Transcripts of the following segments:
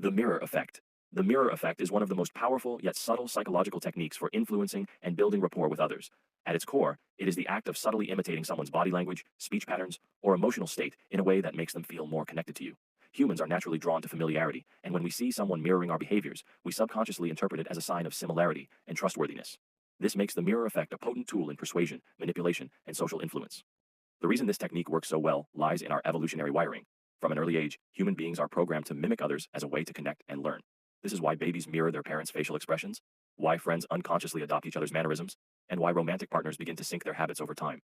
The mirror effect. The mirror effect is one of the most powerful yet subtle psychological techniques for influencing and building rapport with others. At its core, it is the act of subtly imitating someone's body language, speech patterns, or emotional state in a way that makes them feel more connected to you. Humans are naturally drawn to familiarity, and when we see someone mirroring our behaviors, we subconsciously interpret it as a sign of similarity and trustworthiness. This makes the mirror effect a potent tool in persuasion, manipulation, and social influence. The reason this technique works so well lies in our evolutionary wiring. From an early age, human beings are programmed to mimic others as a way to connect and learn. This is why babies mirror their parents' facial expressions, why friends unconsciously adopt each other's mannerisms, and why romantic partners begin to sync their habits over time.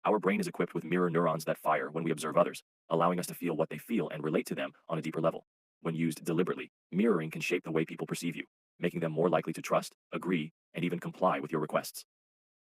Our brain is equipped with mirror neurons that fire when we observe others, allowing us to feel what they feel and relate to them on a deeper level. When used deliberately, mirroring can shape the way people perceive you, making them more likely to trust, agree, and even comply with your requests.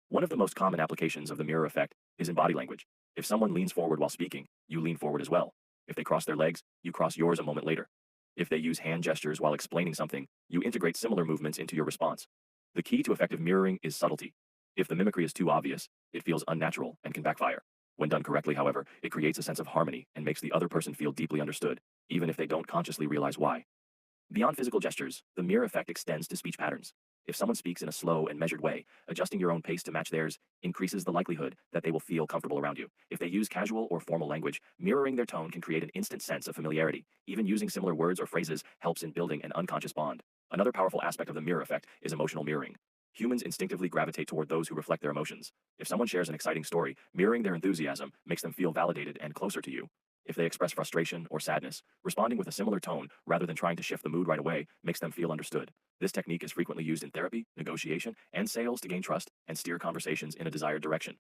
One of the most common applications of the mirror effect is in body language. If someone leans forward while speaking, you lean forward as well. If they cross their legs, you cross yours a moment later. If they use hand gestures while explaining something, you integrate similar movements into your response. The key to effective mirroring is subtlety. If the mimicry is too obvious, it feels unnatural and can backfire. When done correctly, however, it creates a sense of harmony and makes the other person feel deeply understood, even if they don't consciously realize why. Beyond physical gestures, the mirror effect extends to speech patterns. If someone speaks in a slow and measured way, adjusting your own pace to match theirs increases the likelihood that they will feel comfortable around you. If they use casual or formal language, mirroring their tone can create an instant sense of familiarity. Even using similar words or phrases helps in building an unconscious bond. Another powerful aspect of the mirror effect is emotional mirroring. Humans instinctively gravitate toward those who reflect their emotions. If someone shares an exciting story, mirroring their enthusiasm makes them feel validated and closer to you. If they express frustration or sadness, responding with a similar tone rather than trying to shift the mood right away makes them feel understood. This technique is frequently used in therapy, negotiation, and sales to gain trust and steer conversations in a desired direction.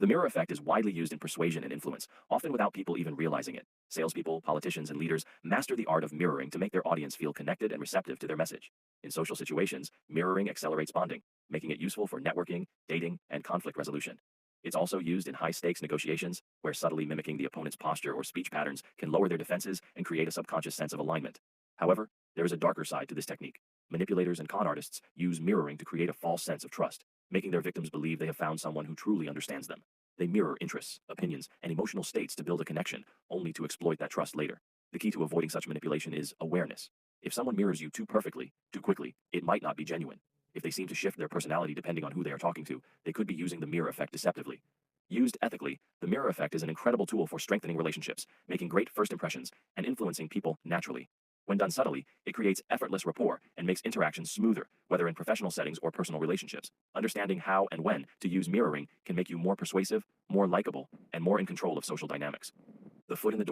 The mirror effect is widely used in persuasion and influence, often without people even realizing it. Salespeople, politicians, and leaders master the art of mirroring to make their audience feel connected and receptive to their message. In social situations, mirroring accelerates bonding, making it useful for networking, dating, and conflict resolution. It's also used in high-stakes negotiations, where subtly mimicking the opponent's posture or speech patterns can lower their defenses and create a subconscious sense of alignment. However, there is a darker side to this technique. Manipulators and con artists use mirroring to create a false sense of trust, making their victims believe they have found someone who truly understands them. They mirror interests, opinions, and emotional states to build a connection, only to exploit that trust later. The key to avoiding such manipulation is awareness. If someone mirrors you too perfectly, too quickly, it might not be genuine. If they seem to shift their personality depending on who they are talking to, they could be using the mirror effect deceptively. Used ethically, the mirror effect is an incredible tool for strengthening relationships, making great first impressions, and influencing people naturally. When done subtly, it creates effortless rapport and makes interactions smoother, whether in professional settings or personal relationships. Understanding how and when to use mirroring can make you more persuasive, more likable, and more in control of social dynamics. The foot in the door.